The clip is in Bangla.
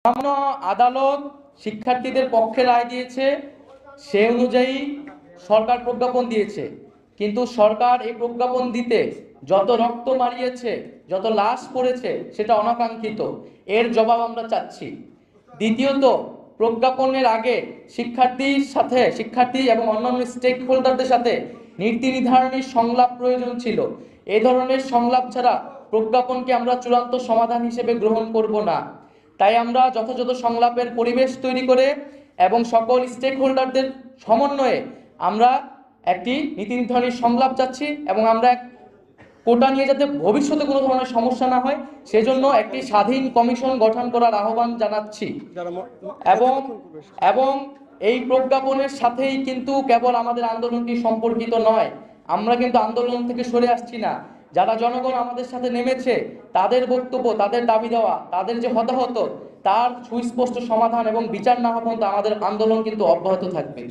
মহামান্য আদালত শিক্ষার্থীদের পক্ষে রায় দিয়েছে, সে অনুযায়ী সরকার প্রজ্ঞাপন দিয়েছে। কিন্তু সরকার এই প্রজ্ঞাপন দিতে যত রক্ত মারিয়েছে, যত লাশ পড়েছে, সেটা অনাকাঙ্ক্ষিত। এর জবাব আমরা চাচ্ছি। দ্বিতীয়ত, প্রজ্ঞাপনের আগে শিক্ষার্থী এবং অন্যান্য স্টেক হোল্ডারদের সাথে নীতি নির্ধারণী সংলাপ প্রয়োজন ছিল। এই ধরনের সংলাপ ছাড়া প্রজ্ঞাপনকে আমরা চূড়ান্ত সমাধান হিসেবে গ্রহণ করব না। তাই আমরা যথাযথ সংলাপের পরিবেশ তৈরি করে এবং সকল স্টেক হোল্ডারদের সমন্বয়ে আমরা একটি নীতি নির্ধারণী সংলাপ চাচ্ছি এবং আমরা কোটা নিয়ে যাতে ভবিষ্যতে কোনো ধরনের সমস্যা না হয় সেজন্য একটি স্বাধীন কমিশন গঠন করার আহ্বান জানাচ্ছি। এবং এই প্রজ্ঞাপনের সাথেই কিন্তু কেবল আমাদের আন্দোলনটি সম্পর্কিত নয়। আমরা কিন্তু আন্দোলন থেকে সরে আসছি না। যারা জনগণ আমাদের সাথে নেমেছে, তাদের বক্তব্য, তাদের দাবি দেওয়া, তাদের যে হতাহত, তার সুস্পষ্ট সমাধান এবং বিচার না হওয়া পর্যন্ত আমাদের আন্দোলন কিন্তু অব্যাহত থাকবে।